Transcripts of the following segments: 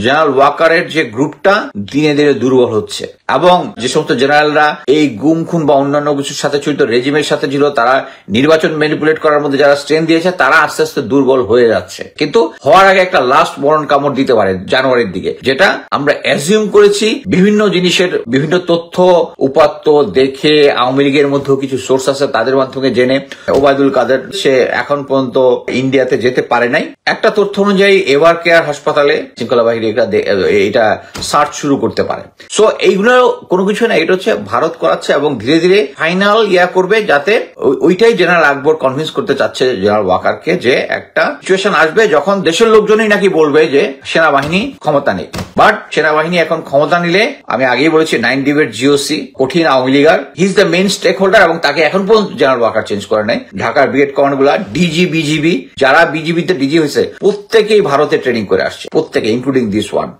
General ওয়াকারের যে গ্রুপটা দিনে দিনে দুর্বল হচ্ছে, এবং যে সমস্ত জেনারেলরা এই গুম খুন বা অন্যান্য কিছুর সাথে জড়িত, রেজিমের সাথে ছিল, তারা নির্বাচন ম্যানিপুলেট করার মধ্যে যারা স্ট্রেন দিয়েছে, তারা আস্তে আস্তে দুর্বল হয়ে যাচ্ছে। কিন্তু হওয়ার আগে একটা লাস্ট মরণ কামড় দিতে পারে জানুয়ারির দিকে, যেটা আমরা অ্যাজিউম করেছি বিভিন্ন জিনিসের বিভিন্ন তথ্য উপাত্ত দেখে, আওয়ামী লীগের মধ্যেও কিছু সোর্স আছে তাদের মাধ্যমে জেনে। ওবায়দুল কাদের সে এখন পর্যন্ত ইন্ডিয়াতে যেতে পারে নাই। একটা তথ্য অনুযায়ী এভার কেয়ার হাসপাতালে শৃঙ্খলা বাহিনী এটা সার্চ শুরু করতে পারে। সো এইগুলো কোনো কিছু না, এটা হচ্ছে ভারত করাচ্ছে এবং ধীরে ধীরে ফাইনাল করবে, যাতে ওইটাই জেনারেল আকবর কনভিন্স করতে চাচ্ছে জেনারেল ওয়াকারকে, যে একটা সিচুয়েশন আসবে যখন দেশের লোকজনই নাকি বলবে যে সেনাবাহিনী ক্ষমতা নেই। বাট সেনাবাহিনী এখন ক্ষমতা নিলে, আমি আগেই বলেছি 9 ডিবেট জিওসি কঠিন Awami Leaguer, he is the main stakeholder, এবং তাকে এখন পর্যন্ত জেনারেল ওয়াকার চেঞ্জ করে নাই। ঢাকার ব্রিগেড কমান্ড গুলা, ডিজি বিজিবি, যারা বিজিবিতে ডিজি হয়েছে প্রত্যেকেই ভারতে ট্রেনিং করে আসছে, প্রত্যেকে, ইনক্লুডিং দিস ওয়ান।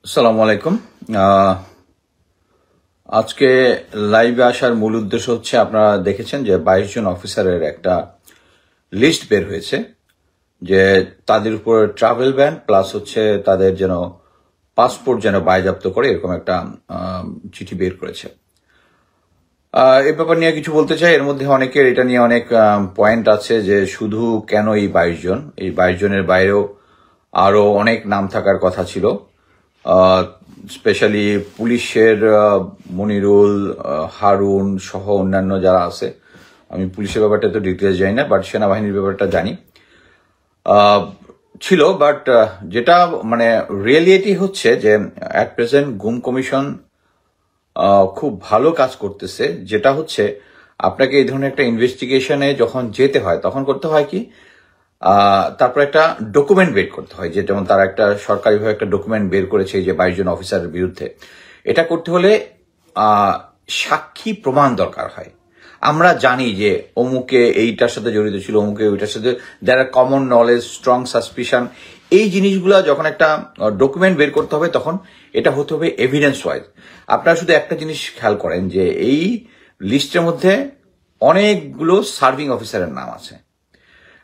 আসসালামু আলাইকুম। আজকে লাইভে আসার মূল উদ্দেশ্য হচ্ছে, আপনারা দেখেছেন যে 22 জন অফিসারের একটা লিস্ট বের হয়েছে, যে তাদের উপর ট্রাভেল ব্যান প্লাস হচ্ছে তাদের যেন পাসপোর্ট যেন বাজেয়াপ্ত করে, এরকম একটা চিঠি বের করেছে। এই ব্যাপার নিয়ে কিছু বলতে চাই। এর মধ্যে অনেকের এটা নিয়ে অনেক পয়েন্ট আছে, যে শুধু কেন এই 22 জন, এই 22 জনের বাইরেও আরো অনেক নাম থাকার কথা ছিল। স্পেশালি পুলিশের মনিরুল, হারুন সহ অন্যান্য যারা আছে, আমি পুলিশের ব্যাপারটা তো ডিটেলস জানি না, বাট সেনাবাহিনীর ব্যাপারটা জানি ছিল। বাট যেটা মানে রিয়েলিটি হচ্ছে যে অ্যাট প্রেজেন্ট গুম কমিশন খুব ভালো কাজ করতেছে, যেটা হচ্ছে আপনাকে এই ধরনের একটা ইনভেস্টিগেশনে যখন যেতে হয় তখন করতে হয় কি, তারপর একটা ডকুমেন্ট বের করতে হয়, যে যেমন তারা একটা সরকারিভাবে একটা ডকুমেন্ট বের করেছে যে 22 জন অফিসারের বিরুদ্ধে। এটা করতে হলে সাক্ষী প্রমাণ দরকার হয়। আমরা জানি যে অমুকে এইটার সাথে জড়িত ছিল, অমুকে ওইটার সাথে, যারা কমন নলেজ, স্ট্রং সাসপিশন, এই জিনিসগুলো যখন একটা ডকুমেন্ট বের করতে হবে তখন এটা হতে হবে এভিডেন্স ওয়াইজ। আপনারা শুধু একটা জিনিস খেয়াল করেন যে এই লিস্টের মধ্যে অনেকগুলো সার্ভিং অফিসারের নাম আছে,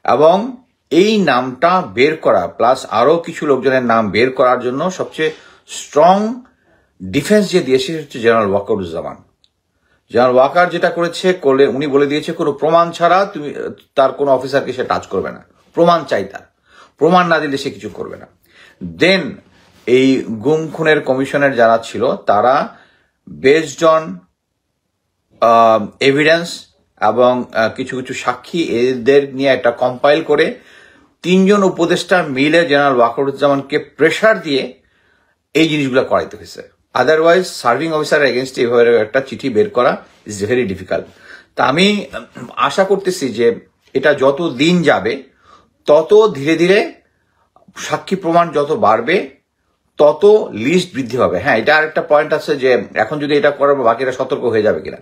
এবং এই নামটা বের করা প্লাস আরো কিছু লোকজনের নাম বের করার জন্য সবচেয়ে স্ট্রং ডিফেন্স যে দিয়েছে হচ্ছে জেনারেল ওয়াকারুজ্জামান। জেনারেল ওয়াকার যেটা করেছে, উনি বলে দিয়েছে কোনো প্রমাণ ছাড়া তুমি তার কোনো অফিসারকে সে টাচ করবে না, প্রমাণ চাই, তার প্রমাণ না দিলে সে কিছু করবে না। দেন এই গুম খুনের কমিশনের যারা ছিল, তারা বেসড অন এভিডেন্স এবং কিছু কিছু সাক্ষী এদের নিয়ে একটা কম্পাইল করে 3 জন উপদেষ্টা মিলে জেনারেল ওয়াকারুজ্জামানকে প্রেশার দিয়ে এই জিনিসগুলো করাইতে হয়েছে। আদারওয়াইজ সার্ভিং অফিসার এগেনস্ট এভাবে একটা চিঠি বের করা ইজ ভেরি ডিফিকাল্ট। তা আমি আশা করতেছি যে এটা যত দিন যাবে তত ধীরে ধীরে সাক্ষী প্রমাণ যত বাড়বে তত লিস্ট বৃদ্ধি পাবে। হ্যাঁ, এটা আরেকটা পয়েন্ট আছে যে এখন যদি এটা করার পর বাকিরা সতর্ক হয়ে যাবে কিনা।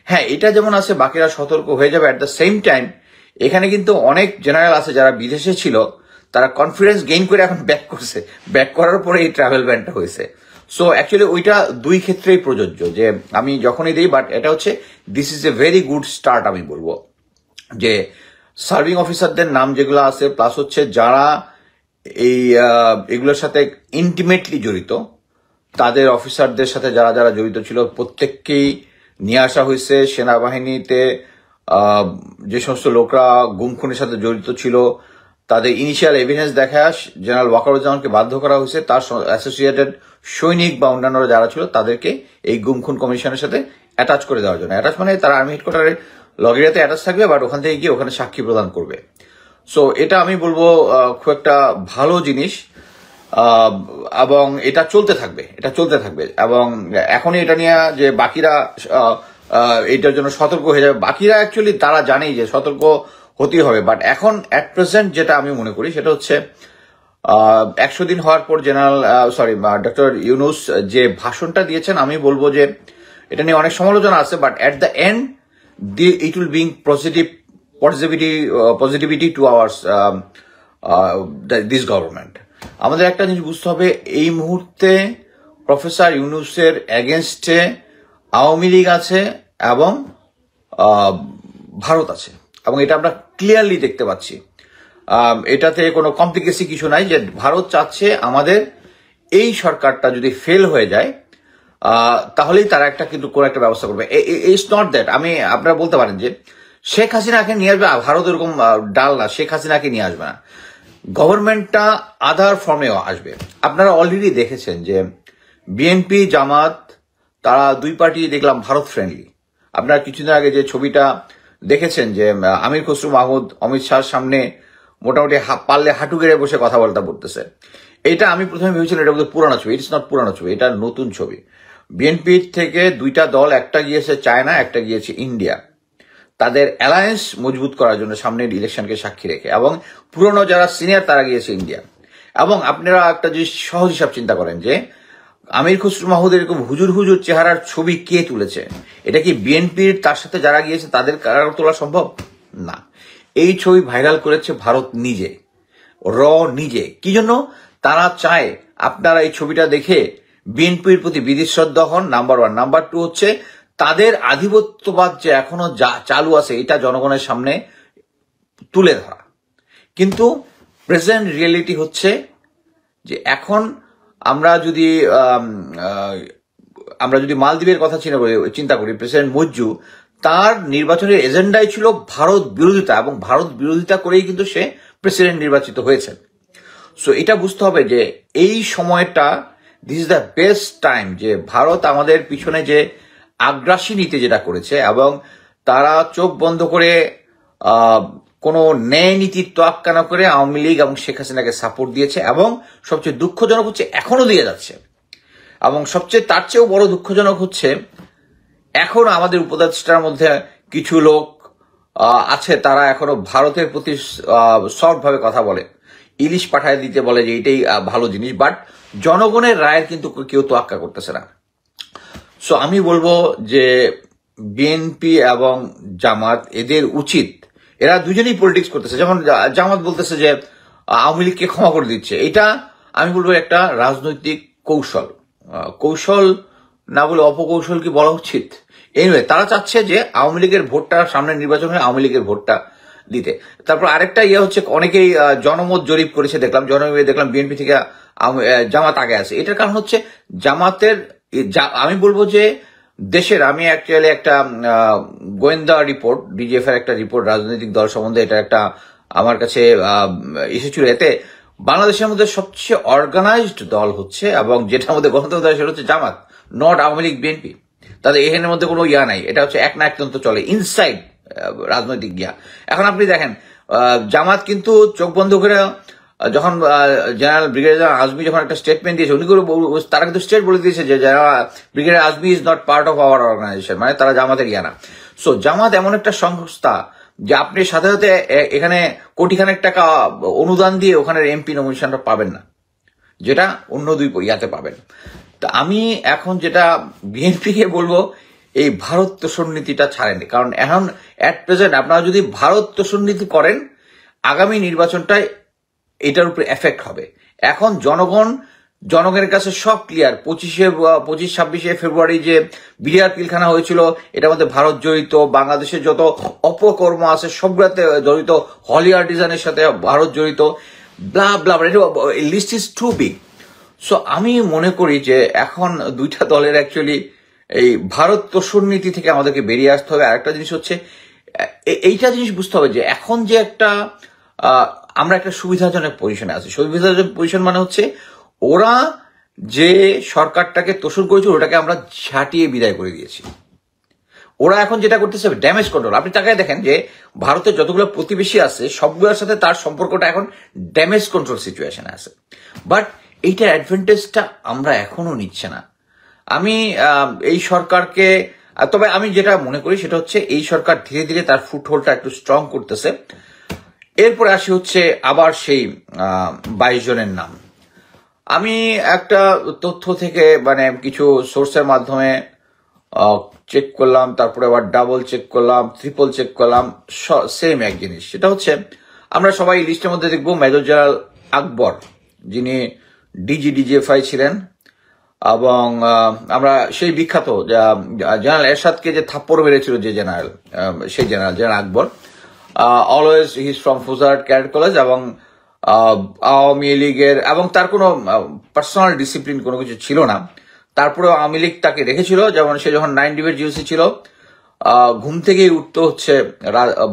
হ্যাঁ, এটা যেমন আছে বাকিরা সতর্ক হয়ে যাবে, অ্যাট দ্য সেম টাইম এখানে কিন্তু অনেক জেনারেল আছে যারা বিদেশে ছিল, তারা কনফিডেন্স গেইন করে এখন ব্যাক করছে, ব্যাক করার পরে এই ট্রাভেল ব্যানটা হয়েছে। সো অ্যাকচুয়ালি ওইটা দুই ক্ষেত্রেই প্রযোজ্য, যে আমি যখনই দিই, বাট এটা হচ্ছে this is a very good start. আমি বলবো যে সার্ভিং অফিসারদের নাম যেগুলো আছে, প্লাস হচ্ছে যারা এই এগুলোর সাথে ইন্টিমেটলি জড়িত, তাদের অফিসারদের সাথে যারা যারা জড়িত ছিল প্রত্যেককেই নিয়ে আসা হয়েছে। সেনাবাহিনীতে যে সমস্ত লোকরা গুম খুনের সাথে জড়িত ছিল তাদের ইনিশিয়াল এভিডেন্স দেখা জেনারেল ওয়াকারুজ্জামানকে বাধ্য করা হয়েছে তার অ্যাসোসিয়েটেড সৈনিক বা অন্যান্যরা যারা ছিল তাদেরকে এই গুম খুন কমিশনের সাথে অ্যাটাচ করে দেওয়ার জন্য। অ্যাটাচ মানে তারা আর্মি হেডকোয়ার্টারে লগেরিয়াতে অ্যাটাচ থাকবে, বাট ওখান থেকে গিয়ে ওখানে সাক্ষী প্রদান করবে। সো এটা আমি বলবো খুব একটা ভালো জিনিস, এবং এটা চলতে থাকবে, এটা চলতে থাকবে। এবং এখনই এটা নিয়ে যে বাকিরা এটার জন্য সতর্ক হয়ে যাবে, বাকিরা অ্যাকচুয়ালি তারা জানেই যে সতর্ক হতেই হবে। বাট এখন অ্যাট প্রেজেন্ট যেটা আমি মনে করি সেটা হচ্ছে 100 দিন হওয়ার পর ডক্টর ইউনুস যে ভাষণটা দিয়েছেন, আমি বলবো যে এটা নিয়ে অনেক সমালোচনা আছে, but at the end it will bring positivity to ours this government. আমাদের একটা জিনিস বুঝতে হবে, এই মুহূর্তে প্রফেসর ইউনুসের এগেনস্টে আওয়ামী লীগ আছে এবং ভারত আছে, এবং এটা আমরা ক্লিয়ারলি দেখতে পাচ্ছি। এটাতে কোনো কমপ্লিকেসি কিছু নাই যে ভারত চাচ্ছে আমাদের এই সরকারটা যদি ফেল হয়ে যায় তাহলেই তারা একটা কিন্তু কোনো একটা ব্যবস্থা করবে। ইটস নট দ্যাট আপনারা বলতে পারেন যে শেখ হাসিনাকে নিয়ে আসবে, ভারত এরকম ডাল না, শেখ হাসিনাকে নিয়ে আসবে না, গভর্নমেন্টটা আদার ফর্মেও আসবে। আপনারা অলরেডি দেখেছেন যে বিএনপি জামাত তারা দুই পার্টি দেখলাম ভারত ফ্রেন্ডলি। আপনারা কিছুদিন আগে যে ছবিটা দেখেছেন যে আমির খসরু মাহমুদ অমিত শাহর সামনে মোটামুটি পারলে হাঁটু গেড়ে বসে কথা বলতেছে, এটা আমি প্রথমে ভেবেছিলাম এটা বোধহয় পুরানো ছবি। ইটস নট পুরানো ছবি, এটা নতুন ছবি। বিএনপির থেকে দুইটা দল, একটা গিয়েছে চায়না, একটা গিয়েছে ইন্ডিয়া, তাদের অ্যালায়েন্স মজবুত করার জন্য সামনের ইলেকশনকে সাক্ষী রেখে, এবং পুরনো যারা সিনিয়র তারা গিয়েছে ইন্ডিয়া। এবং আপনারা একটা যে সহজ হিসাব চিন্তা করেন যে আমির খসরু মাহমুদের এরকম হুজুর হুজুর চেহারার ছবি কে তুলেছে? এটা কি বিএনপির তার সাথে যারা গিয়েছে তাদের কারো তোলা সম্ভব না। এই ছবি ভাইরাল করেছে ভারত নিজে, নিজে। কি জন্য? তারা চায় আপনারা এই ছবিটা দেখে বিএনপির প্রতি বিদ্বেষী হন, নাম্বার 1। নাম্বার 2 হচ্ছে তাদের আধিপত্যবাদ যে এখনো চালু আছে এটা জনগণের সামনে তুলে ধরা। কিন্তু প্রেজেন্ট রিয়েলিটি হচ্ছে যে আমরা যদি মালদ্বীপের কথা চিন্তা করি, প্রেসিডেন্ট মুজ্জু তার নির্বাচনের এজেন্ডাই ছিল ভারত বিরোধিতা, এবং ভারত বিরোধিতা করেই কিন্তু সে প্রেসিডেন্ট নির্বাচিত হয়েছেন। সো এটা বুঝতে হবে যে এই সময়টা, this is the best time, যে ভারত আমাদের পিছনে যে আগ্রাসী নীতি যেটা করেছে, এবং তারা চোখ বন্ধ করে কোনো ন্যায় নীতির তোয়াক্কা না করে আওয়ামী লীগ এবং শেখ হাসিনাকে সাপোর্ট দিয়েছে, এবং সবচেয়ে দুঃখজনক হচ্ছে এখনো দিয়ে যাচ্ছে। এবং সবচেয়ে তার চেয়েও বড় দুঃখজনক হচ্ছে এখন আমাদের উপদেষ্টার মধ্যে কিছু লোক আছে তারা এখনো ভারতের প্রতি সফট ভাবে কথা বলে, ইলিশ পাঠায় দিতে বলে যে এটাই ভালো জিনিস, বাট জনগণের রায়ের কিন্তু কেউ তোয়াক্কা করতেছে না। সো আমি বলবো যে বিএনপি এবং জামাত এদের উচিত, এরা দুজনেই পলিটিক্স করতেছে। যেমন জামাত বলতেছে যে আওয়ামী লীগকে ক্ষমা করে দিচ্ছে, এটা আমি বলবো একটা রাজনৈতিক কৌশল না বলে অপকৌশল কি বলা উচিত। এনিওয়ে, তারা চাচ্ছে যে আওয়ামী লীগের ভোটটা, সামনে নির্বাচন হয়ে আওয়ামী লীগের ভোটটা দিতে। তারপর আরেকটা হচ্ছে অনেকেই জনমত জরিপ করেছে, দেখলাম বিএনপি থেকে জামাত আগে আছে। এটার কারণ হচ্ছে জামাতের, আমি বলবো যে দেশের, আমি অ্যাকচুয়ালি একটা গোয়েন্দা রিপোর্ট, ডিজিএফ এর একটা রিপোর্ট রাজনৈতিক দল সম্বন্ধে, এটা একটা আমার কাছে এসেছিল। এতে বাংলাদেশের মধ্যে সবচেয়ে অর্গানাইজড দল হচ্ছে, এবং যেটার মধ্যে গণতন্ত্র দল সেটা হচ্ছে জামাত, নট আওয়ামী লীগ বিএনপি। তাদের এখানের মধ্যে কোনো নাই, এটা হচ্ছে এক না একতন্ত্র চলে, ইনসাইড রাজনৈতিক এখন আপনি দেখেন জামাত কিন্তু চোখ বন্ধ করে যখন জেনারেল ব্রিগেডিয়ার আজমি যখন একটা স্টেটমেন্ট দিয়েছে, তারা কিন্তু স্টেট বলে দিয়েছে যে brigadier Azmi is not part of our organisation, মানে তারা জামাতের না। সো জামাত এমন একটা সংস্থা যে আপনি সাথে সাথে এখানে কোটিখানেক টাকা অনুদান দিয়ে ওখানে এমপি নমিনেশনটা পাবেন না, যেটা অন্য দুই ইয়াতে পাবেন। তা আমি এখন যেটা বিএনপিকে বলবো, এই ভারত তোষণ নীতিটা ছাড়েন, কারণ এখন অ্যাট প্রেজেন্ট আপনারা যদি ভারত তোষণ নীতি করেন, আগামী নির্বাচনটায় এটার উপরে এফেক্ট হবে। এখন জনগণের কাছে সব ক্লিয়ার। 25-26 ফেব্রুয়ারি যে বিডিআর পিলখানা হয়েছিল, এটার মধ্যে ভারত জড়িত, বাংলাদেশের যত অপকর্ম আছে সবগুলোতে জড়িত, হলি আর্টিজানের সাথে ভারত জড়িত, blah blah, list is too big. So আমি মনে করি যে এখন দুইটা দলের অ্যাকচুয়ালি এই ভারত তোষণ নীতি থেকে আমাদেরকে বেরিয়ে আসতে হবে। আরেকটা জিনিস হচ্ছে, এইটা জিনিস বুঝতে হবে যে এখন যে আমরা একটা সুবিধাজনক পজিশনে আছি। সুবিধাজনক পজিশন মানে হচ্ছে ওরা যে সরকারটাকে তোষণ করেছিল ওটাকে আমরা ঝাঁটিয়ে বিদায় করে দিয়েছি। ওরা এখন যেটা করতেছে ড্যামেজ কন্ট্রোল। আপনি তাকায় দেখেন যে ভারতের যতগুলো প্রতিবেশী আছে সবগুলোর সাথে তার সম্পর্কটা এখন ড্যামেজ কন্ট্রোল সিচুয়েশনে আছে, বাট এইটার অ্যাডভান্টেজটা আমরা এখনো নিচ্ছে না। আমি এই সরকারকে, তবে আমি যেটা মনে করি সেটা হচ্ছে এই সরকার ধীরে ধীরে তার ফুটহোল্ডটা একটু স্ট্রং করতেছে। এরপরে আসি হচ্ছে আবার সেই 22 জনের নাম। আমি একটা তথ্য থেকে মানে কিছু সোর্সের মাধ্যমে চেক করলাম, তারপরে আবার ডাবল চেক করলাম, ট্রিপল চেক করলাম, সেম এক জিনিস। সেটা হচ্ছে আমরা সবাই লিস্টের মধ্যে দেখবো মেজর জেনারেল আকবর, যিনি ডিজিএফআই ছিলেন, এবং আমরা সেই বিখ্যাত জেনারেল এরশাদকে যে থাপ্পড় মেরেছিল যে জেনারেল, সেই general Akbar, always he is from Fauzdarhat cadet college, এবং আওয়ামী লীগের, এবং তার কোনো পার্সোনাল ডিসিপ্লিন কোনো কিছু ছিল না, তারপরেও আওয়ামী লীগ তাকে রেখেছিল। যেমন সে যখন 9 ডিবেট জিওসি ছিল, ঘুম থেকেই উঠতে হচ্ছে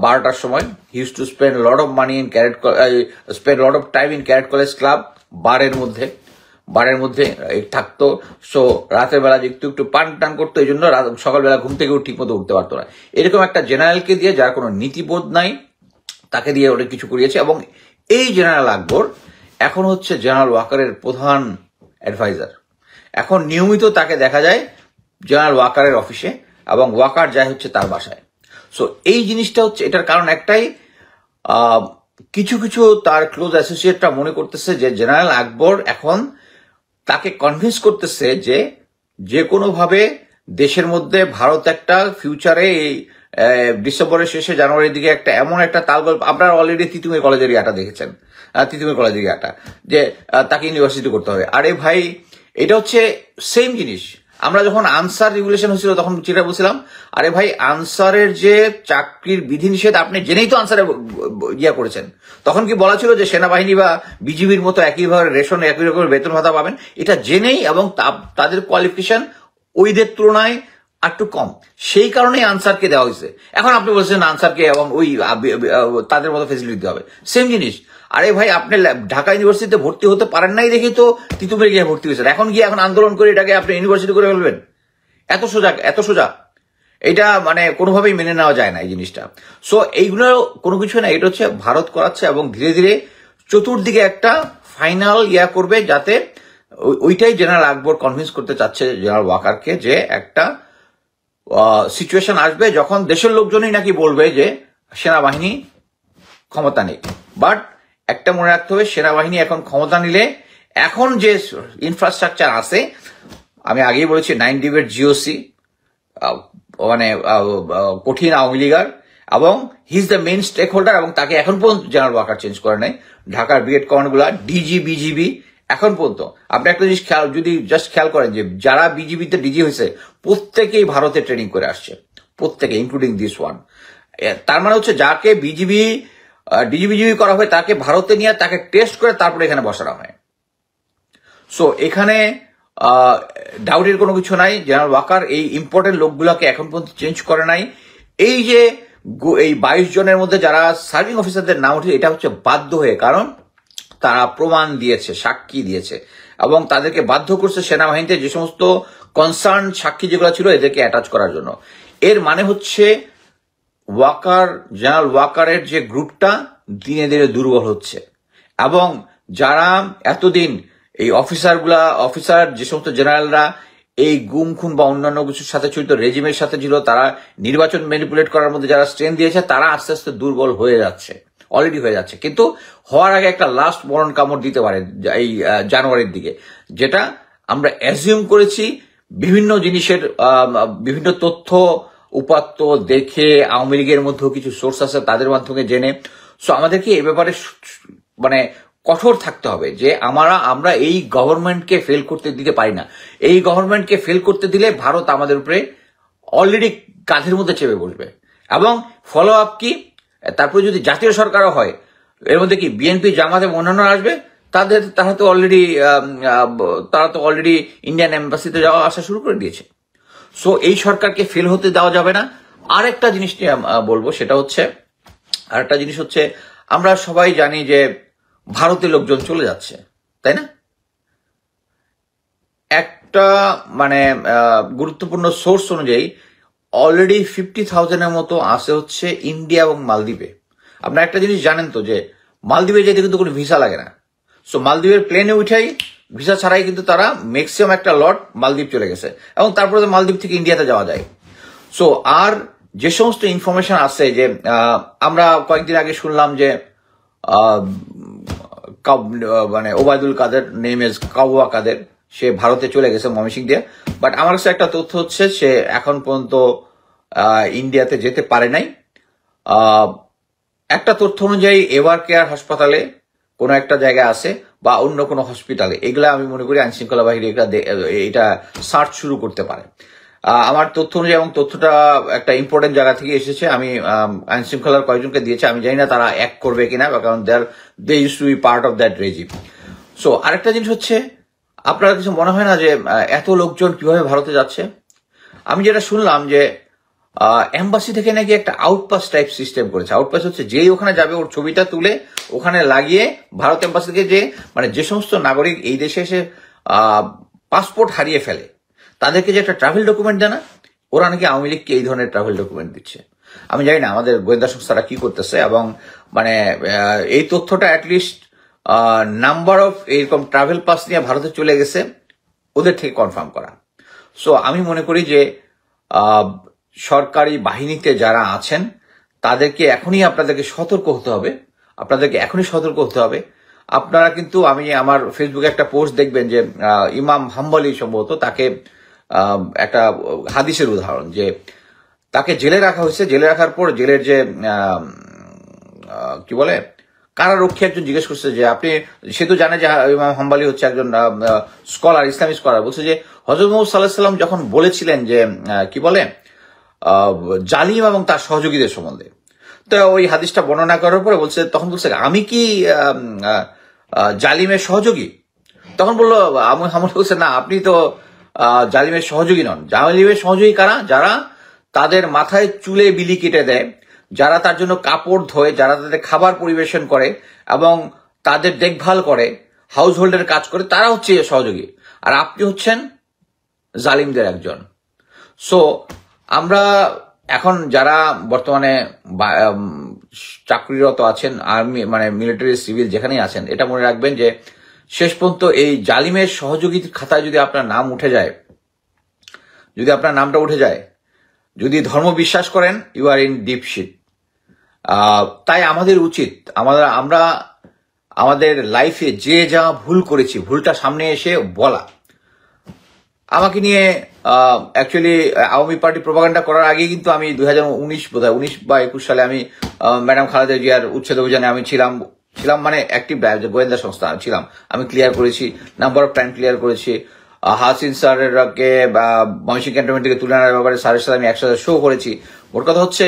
12টার সময়। He use to spend lot of money in spend lot of time in cadet college club, বারের মধ্যে থাকতো। সো রাতের বেলা একটু পান টান করতো, এই জন্য সকালবেলা ঘুম থেকে ঠিক মতো উঠতে পারতো না। এরকম একটা জেনারেলকে দিয়ে, যার কোনো নীতিবোধ নাই, তাকে দিয়ে অনেক কিছু করিয়েছে। এবং এই জেনারেল আকবর এখন হচ্ছে জেনারেল ওয়াকারের প্রধান অ্যাডভাইজার। এখন নিয়মিত তাকে দেখা যায় জেনারেল ওয়াকারের অফিসে, এবং ওয়াকার যায় হচ্ছে তার বাসায়। সো এই জিনিসটা হচ্ছে, এটার কারণ একটাই, কিছু তার ক্লোজ অ্যাসোসিয়েটরা মনে করতেছে যে জেনারেল আকবর এখন তাকে কনভিন্স করতেছে যে কোনোভাবে দেশের মধ্যে ভারত একটা ফিউচারে এই ডিসেম্বরের শেষে জানুয়ারির দিকে এমন একটা তালগোল, আপনারা অলরেডি তিতুমির কলেজের ইয়াটা দেখেছেন, তিতুমির কলেজের ইয়াটা, যে তাকে ইউনিভার্সিটি করতে হবে। আরে ভাই, এটা হচ্ছে সেম জিনিস। আমরা যখন আনসার রেগুলেশন হয়েছিল তখন যেটা বলছিলাম, আরে ভাই, আনসারের যে চাকরির বিধিনিষেধ আপনি জেনেই তো আনসারে ইয়া করেছেন। তখন কি বলা ছিল যে সেনাবাহিনী বা বিজিবির মতো একইভাবে রেশন, একই রকমের বেতন ভাতা পাবেন? এটা জেনেই, এবং তাদের কোয়ালিফিকেশন ওইদের তুলনায় একটু কম, সেই কারণেই আনসারকে দেওয়া হয়েছে। এখন আপনি বলছেন আনসারকে এবং ওই তাদের মতো ফেসিলিটি দেওয়া হবে, সেম জিনিস। আরে ভাই, আপনি ঢাকা ইউনিভার্সিটিতে ভর্তি হতে পারেন নাই দেখেই তো তিতুমিরে গিয়ে ভর্তি হয়েছেন। এখন গিয়ে আন্দোলন করে এটাকে আপনি ইউনিভার্সিটি করে ফেলবেন? এত সোজা এটা মানে কোনোভাবেই মেনে নেওয়া যায় না এই জিনিসটা। সো এইগুলো কোনো কিছু না, এটা হচ্ছে ভারত করাচ্ছে, এবং ধীরে ধীরে চতুর্দিকে একটা ফাইনাল ইয়া করবে, যাতে ওইটাই জেনারেল আকবর কনভিন্স করতে চাচ্ছে জেনারেল ওয়াকারকে, যে একটা সিচুয়েশন আসবে যখন দেশের লোকজনই নাকি বলবে যে সেনাবাহিনী ক্ষমতা নেই। বাট একটা মনে রাখতে হবে, সেনাবাহিনী এখন ক্ষমতা নিলে এখন যে ইনফ্রাস্ট্রাকচার আছে, আমি আগেই বলেছি 9 ডিবেট জিওসি, মানে কঠিন আওয়ামী লীগার, এবং he is the main stakeholder, এবং তাকে এখন পর্যন্ত জেনারেল ওয়াকার চেঞ্জ করে নাই। ঢাকার ব্রিগেড কমান্ডগুলা, ডিজি, বিজিবি, এখন পর্যন্ত আপনি একটা জিনিস যদি জাস্ট খেয়াল করেন, যে যারা বিজিবিতে ডিজি হয়েছে প্রত্যেকেই ভারতে ট্রেনিং করে আসছে, প্রত্যেকে, ইনক্লুডিং দিস ওয়ান। তার মানে হচ্ছে যাকে ডিজিবিজিবি করা হয়, তাকে ভারতে নিয়ে তাকে টেস্ট করে তারপরে এখানে বসানো হয়। সো এখানে ডাউটের কোনো কিছু নাই, জেনারেল ওয়াকার এই ইম্পর্টেন্ট লোকগুলোকে এখন পর্যন্ত চেঞ্জ করে নাই। এই যে এই 22 জনের মধ্যে যারা সার্ভিং অফিসারদের নাম উঠে, এটা হচ্ছে বাধ্য হয়ে, কারণ তারা প্রমাণ দিয়েছে, সাক্ষী দিয়েছে, এবং তাদেরকে বাধ্য করছে সেনাবাহিনীতে যে সমস্ত কনসার্ন সাক্ষী যেগুলো ছিল এদেরকে অ্যাটাচ করার জন্য। এর মানে হচ্ছে জেনারেল ওয়াকারের যে গ্রুপটা দিনে দিনে দুর্বল হচ্ছে, এবং যারা এতদিন এই অফিসার যে সমস্ত জেনারেলরা এই গুম খুন বা অন্যান্য কিছুর সাথে জড়িত, রেজিমের সাথে ছিল, তারা নির্বাচন ম্যানিপুলেট করার মধ্যে যারা স্ট্রেন দিয়েছে, তারা আস্তে আস্তে দুর্বল হয়ে যাচ্ছে, অলরেডি হয়ে যাচ্ছে। কিন্তু হওয়ার আগে একটা লাস্ট মরণ কামড় দিতে পারে এই জানুয়ারির দিকে, যেটা আমরা অ্যাজিউম করেছি বিভিন্ন জিনিসের, বিভিন্ন তথ্য উপাত্ত দেখে, আওয়ামী লীগের মধ্যেও কিছু সোর্স আছে তাদের মাধ্যমে জেনে। সো আমাদেরকে এই ব্যাপারে মানে কঠোর থাকতে হবে যে আমরা এই গভর্নমেন্টকে ফেল করতে দিতে পারি না। এই গভর্নমেন্টকে ফেল করতে দিলে ভারত আমাদের উপরে অলরেডি কাঁধের মধ্যে চেপে বসবে। এবং ফলো আপ কি, তারপরে যদি জাতীয় সরকারও হয়, এর মধ্যে কি বিএনপি, জামাত এবং অন্যান্য আসবে, তারা তো অলরেডি ইন্ডিয়ান এম্বাসিতে যাওয়া আসা শুরু করে দিয়েছে। সো এই সরকারকে ফেল হতে দেওয়া যাবে না। আরেকটা জিনিস নিয়ে বলবো, সেটা হচ্ছে, আমরা সবাই জানি যে ভারতের লোকজন চলে যাচ্ছে, তাই না? একটা মানে গুরুত্বপূর্ণ সোর্স অনুযায়ী অলরেডি 50,000-এর মতো আছে হচ্ছে ইন্ডিয়া এবং মালদ্বীপে। আপনারা একটা জিনিস জানেন তো, যে মালদ্বীপে যেতে কিন্তু কোনো ভিসা লাগে না। সো মালদ্বীপের প্লেনে উঠাই ভিসা ছাড়াই কিন্তু তারা ম্যাক্সিমাম একটা লট মালদ্বীপ চলে গেছে, এবং তারপরে মালদ্বীপ থেকে ইন্ডিয়াতে যাওয়া যায়। সো আর যে সমস্ত ইনফরমেশন আছে, যে আমরা কয়েকদিন আগে শুনলাম যে মানে ওবায়দুল কাদের, নেম ইজ কাউয়া কাদের, সে ভারতে চলে গেছে ময়মনসিংহ দিয়ে। বাট আমার কাছে একটা তথ্য হচ্ছে সে এখন পর্যন্ত ইন্ডিয়াতে যেতে পারে নাই। একটা তথ্য অনুযায়ী এভার কেয়ার হাসপাতালে কোনো একটা জায়গায় আছে, বা অন্য কোনো হসপিটালে, এগুলা আমি মনে করি আইনশৃঙ্খলা বাহিনী এটা সার্চ শুরু করতে পারে। আমার তথ্য অনুযায়ী, এবং তথ্যটা একটা ইম্পর্টেন্ট জায়গা থেকে এসেছে, আমি আইনশৃঙ্খলার কয়েকজনকে দিয়েছি, আমি জানি না তারা অ্যাক্ট করবে কিনা, কারণ they use to be part of that regime. So আরেকটা জিনিস হচ্ছে, আপনার কিছু মনে হয় না যে এত লোকজন কিভাবে ভারতে যাচ্ছে? আমি যেটা শুনলাম যে এম্বাসি থেকে নাকি একটা আউটপাস টাইপ সিস্টেম করেছে। আউটপাস হচ্ছে যেই ওখানে যাবে ওর ছবিটা তুলে ওখানে লাগিয়ে, ভারত এম্বাসি থেকে যে সমস্ত নাগরিক এই দেশে এসে পাসপোর্ট হারিয়ে ফেলে তাদেরকে যে একটা ট্রাভেল ডকুমেন্ট দেয় না, ওরা নাকি আওয়ামী লীগকে এই ধরনের ট্রাভেল ডকুমেন্ট দিচ্ছে। আমি জানি না আমাদের গোয়েন্দা সংস্থারা কি করতেছে, এবং এই তথ্যটা অ্যাটলিস্ট নাম্বার অফ এরকম ট্রাভেল পাস নিয়ে ভারতে চলে গেছে ওদের থেকে কনফার্ম করা। সো আমি মনে করি যে সরকারি বাহিনীতে যারা আছেন তাদেরকে আপনাদেরকে সতর্ক হতে হবে, আপনারা কিন্তু, আমি আমার ফেসবুকে একটা পোস্ট দেখবেন যে ইমাম হাম্বলি সম্ভবত, তাকে একটা হাদিসের উদাহরণ, যে তাকে জেলে রাখা হয়েছে, জেলে রাখার পর জেলের যে কি বলে কারারক্ষী একজন জিজ্ঞেস করছে যে সে তো জানে যে ইমাম হাম্বলি হচ্ছে একজন স্কলার, ইসলামী স্কলার, বলছে যে হযরত মুহাম্মদ সাল্লাল্লাহু আলাইহি ওয়াসাল্লাম যখন বলেছিলেন যে কি বলে জালিম এবং তার সহযোগীদের সম্বন্ধে, তো ওই হাদিসটা বর্ণনা করার পরে তখন বলছে আমি কি জালিমের সহযোগী? তখন বললো হাম্বলি বলছে না, আপনি তো জালিমের সহযোগী নন। জালিমের সহযোগী কারা? যারা তাদের মাথায় চুলে বিলি কেটে দেয়, যারা তার জন্য কাপড় ধোয়, যারা তাদের খাবার পরিবেশন করে এবং তাদের দেখভাল করে, হাউস হোল্ডের কাজ করে, তারা হচ্ছে সহযোগী। আর আপনি হচ্ছেন জালিমদের একজন। সো আমরা এখন যারা বর্তমানে চাকরিরত আছেন, আর্মি মিলিটারি সিভিল যেখানেই আছেন, এটা মনে রাখবেন যে শেষ পর্যন্ত এই জালিমের সহযোগী খাতায় যদি আপনার নাম উঠে যায়, যদি ধর্ম বিশ্বাস করেন, you are in deep shit. তাই আমাদের উচিত, আমরা আমাদের লাইফে যে যা ভুল করেছি, ভুলটা সামনে এসে বলা। আমাকে নিয়ে অ্যাকচুয়ালি আওয়ামী পার্টি প্রোপাগান্ডা করার আগে কিন্তু আমি 2019 বা 21 সালে আমি ম্যাডাম খালেদা জিয়ার উচ্ছেদ অভিযানে আমি ছিলাম অ্যাক্টিভ গোয়েন্দা সংস্থা ছিলাম। আমি ক্লিয়ার করেছি, নাম্বার অফ টাইম ক্লিয়ার করেছি। হাসিন স্যারকে ময়মনসিংহ ক্যান্টনমেন্ট থেকে তুলে আনার ব্যাপারে স্যারের সাথে আমি একসাথে শো করেছি। মোট কথা হচ্ছে,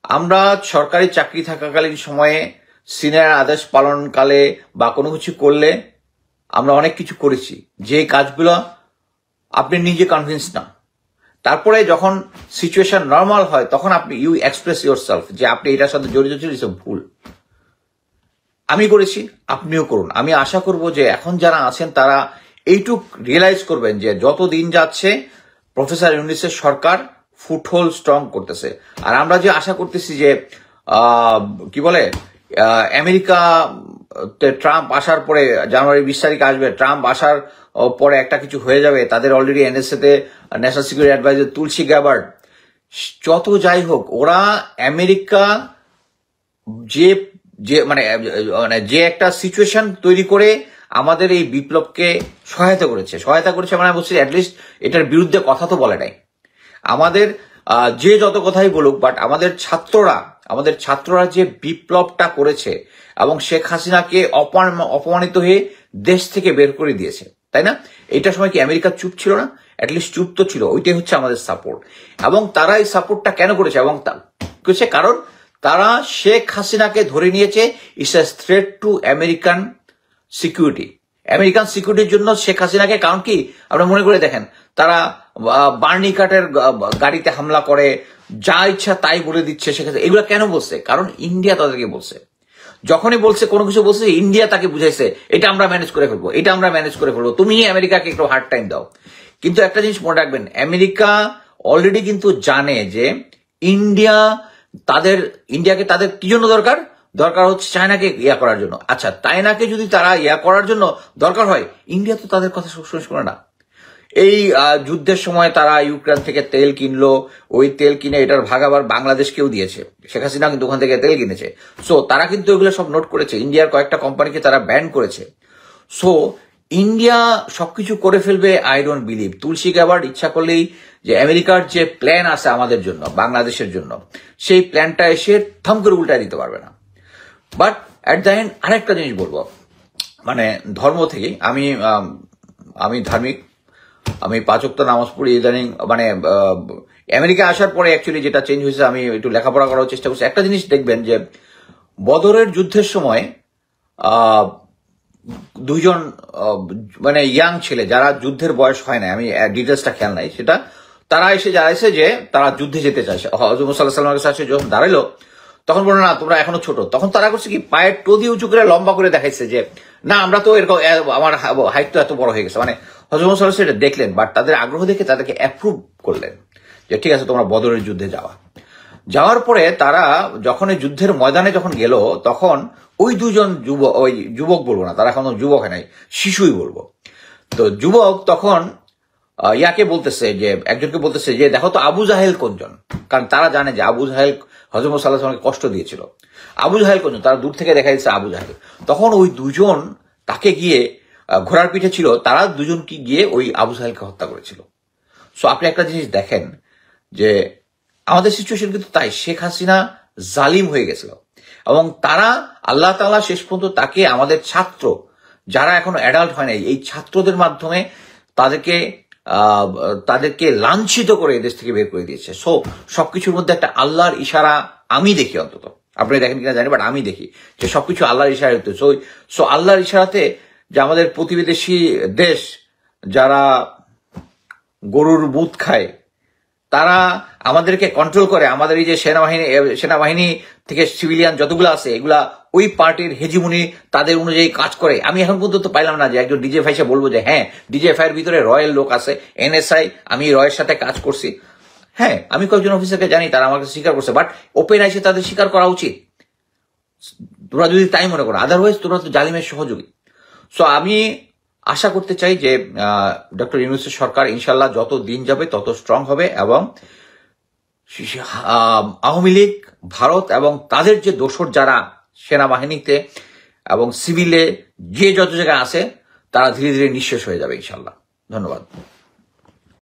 আমরা সরকারি চাকরি থাকাকালীন সময়ে সিনিয়র আদেশ পালনকালে বা কোনো কিছু করলে আমরা অনেক কিছু করেছি, যে কাজগুলো আপনি নিজে কনভিন্স না, তারপরে যখন সিচুয়েশন নর্মাল হয় তখন আপনি ইউ এক্সপ্রেস ইউর সেলফ যে আপনি এটার সাথে জড়িত ছিল, এসব ভুল। আমি করেছি, আপনিও করুন। আমি আশা করব যে এখন যারা আছেন তারা এইটুক রিয়েলাইজ করবেন যে যত দিন যাচ্ছে প্রফেসর ইউনূসের সরকার ফুটহোল্ড স্ট্রং করতেছে। আর আমরা যে আশা করতেছি যে কি বলে আমেরিকা ট্রাম্প আসার পরে, জানুয়ারি 20 তারিখ আসবে, ট্রাম্প আসার পরে একটা কিছু হয়ে যাবে, তাদের অলরেডি এনএসএ তে ন্যাশনাল সিকিউরিটি অ্যাডভাইজার তুলসী গ্যাবার্ড, যত যাই হোক, ওরা আমেরিকা যে একটা সিচুয়েশন তৈরি করে আমাদের এই বিপ্লবকে সহায়তা করেছে মানে বলছি অ্যাটলিস্ট এটার বিরুদ্ধে কথা তো বলে নাই। আমাদের যে যত কথাই বলুক, বাট আমাদের ছাত্ররা যে বিপ্লবটা করেছে এবং শেখ হাসিনাকে অপমানিত হয়ে দেশ থেকে বের করে দিয়েছে, তাই না? এইটার সময় কি আমেরিকা চুপ ছিল না? অ্যাটলিস্ট চুপ তো ছিল। ওইটাই হচ্ছে আমাদের সাপোর্ট। এবং তারা এই সাপোর্টটা কেন করেছে? এবং কারণ তারা শেখ হাসিনাকে ধরে নিয়েছে it's a threat to American সিকিউরিটির জন্য শেখ হাসিনাকে। কারণ কি, আপনারা মনে করে দেখেন, তারা বার্নি কাটের গাড়িতে হামলা করে, যা ইচ্ছা তাই বলে দিচ্ছে শেখ হাসিনা। এগুলো কেন বলছে? কারণ ইন্ডিয়া তাদেরকে বলছে। যখনই বলছে কোনো কিছু বলছে, ইন্ডিয়া তাকে বুঝাইছে এটা আমরা ম্যানেজ করে ফেলবো, তুমি আমেরিকাকে একটু হার্ড টাইম দাও। কিন্তু একটা জিনিস মনে রাখবেন, আমেরিকা অলরেডি কিন্তু জানে যে ইন্ডিয়াকে তাদের কি জন্য দরকার হচ্ছে চায়নাকে করার জন্য। আচ্ছা, চায়নাকে যদি তারা করার জন্য দরকার হয়, ইন্ডিয়া তো তাদের কথা সবসময় শোনে না। এই যুদ্ধের সময় তারা ইউক্রেন থেকে তেল কিনলো, ওই তেল কিনে এটার ভাগ আবার বাংলাদেশকেও দিয়েছে। শেখ হাসিনা কিন্তু ওখান থেকে তেল কিনেছে। সো তারা কিন্তু এগুলো সব নোট করেছে। ইন্ডিয়ার কয়েকটা কোম্পানিকে তারা ব্যান করেছে। সো ইন্ডিয়া সবকিছু করে ফেলবে, I don't believe. Tulsi Gabbard ইচ্ছা করলেই যে আমেরিকার যে প্ল্যান আছে আমাদের জন্য, বাংলাদেশের জন্য, সেই প্ল্যানটা এসে থম করে উল্টায় দিতে পারবে না। বাট অ্যাট দ্য এন্ড আরেকটা জিনিস বলবো, মানে ধর্ম থেকে আমি ধার্মিক, আমি 5 ওয়াক্ত নামাজ পড়ি ইদানিং। মানে আমেরিকা আসার পরে অ্যাকচুয়ালি যেটা চেঞ্জ হয়েছে, আমি একটু লেখাপড়া করার চেষ্টা করছি। একটা জিনিস দেখবেন যে বদরের যুদ্ধের সময় দুইজন মানে ইয়াং ছেলে, যারা যুদ্ধের বয়স হয় না, আমি ডিটেলসটা খেয়াল নাই সেটা, তারা এসে জানাইছে যে তারা যুদ্ধে যেতে চাইছে। হযরত মুসা আলাইহিস সালামের কাছে যখন দাঁড়াইলো, তখন বললো না তোমরা এখনো ছোট। তখন তারা করছে কি, পায়ের টো দিয়ে উঁচু করে লম্বা করে দেখাইছে যে না আমরা তো এরকম, আমার হাইট তো এত বড় হয়ে গেছে। মানে হযরত মুসা আলাইহিস সালাম এটা দেখলেন, বাট তাদের আগ্রহ দেখে তাদেরকে অ্যাপ্রুভ করলেন যে ঠিক আছে তোমরা বদরের যুদ্ধে যাওয়ার পরে তারা যখন এই যুদ্ধের ময়দানে যখন গেল, তখন ওই দুজন যুবক বলবো না, তারা এখনো যুবক হয় নাই, শিশুই বলবো। তো যুবক তখন ইয়াকে বলতেছে যে, একজনকে বলতেছে যে দেখো তো আবু জাহেল কোনজন, কারণ তারা জানে যে আবু জাহেল হযরত মুসা আলাইহিস সালামকে কষ্ট দিয়েছিল। আবু জাহেল কোনজন, তারা দূর থেকে দেখা যাচ্ছে আবু জাহেল। তখন ওই দুজন তাকে গিয়ে, ঘোড়ার পিঠে ছিল, তারা দুজন কি গিয়ে ওই আবু জাহেলকে হত্যা করেছিল। সো আপনি একটা জিনিস দেখেন যে আমাদের সিচুয়েশন কিন্তু তাই, শেখ হাসিনা জালিম হয়ে গেছিল এবং তারা আল্লাহ তাআলা শেষ পর্যন্ত তাকে, আমাদের ছাত্র যারা এখনো অ্যাডাল্ট হয় নাই, এই ছাত্রদের মাধ্যমে তাদেরকে লাঞ্ছিত করে এদেশ থেকে বের করে দিয়েছে। সো সবকিছুর মধ্যে একটা আল্লাহর ইশারা আমি দেখি, অন্তত আপনি দেখেন কিনা জানি, বাট আমি দেখি যে সবকিছু আল্লাহর ইশারা হতে। সো আল্লাহর ইশারাতে যে আমাদের প্রতিবেশী দেশ যারা গরুর বুট খায়, তারা আমাদেরকে কন্ট্রোল করে। আমাদের এই যে সেনাবাহিনী থেকে সিভিলিয়ান যতগুলো আছে, এগুলা ওই পার্টির হেজিমনি তাদের অনুযায়ী কাজ করে। আমি এখন পর্যন্ত পাইলাম না যে একজন ডিজিএফআই সে বলবো যে হ্যাঁ ডিজিএফআই এর ভিতরে রয়্যাল লোক আছে, এনএসআই, আমি রয়ের সাথে কাজ করছি। হ্যাঁ, আমি কয়েকজন অফিসারকে জানি, তারা আমাকে স্বীকার করছে, বাট ওপেন আইসে তাদের স্বীকার করা উচিত, তোমরা যদি তাই মনে করো, আদারওয়াইজ তোমরা তো জালিমের সহযোগী। সো আমি আশা করতে চাই যে ডক্টর ইউনূসের সরকার ইনশাল্লাহ যত দিন যাবে তত স্ট্রং হবে, এবং আওয়ামী লীগ, ভারত এবং তাদের যে দোসর যারা সেনাবাহিনীতে এবং সিভিলে যে যত জায়গায় আছে, তারা ধীরে ধীরে নিঃশেষ হয়ে যাবে ইনশাল্লাহ। ধন্যবাদ।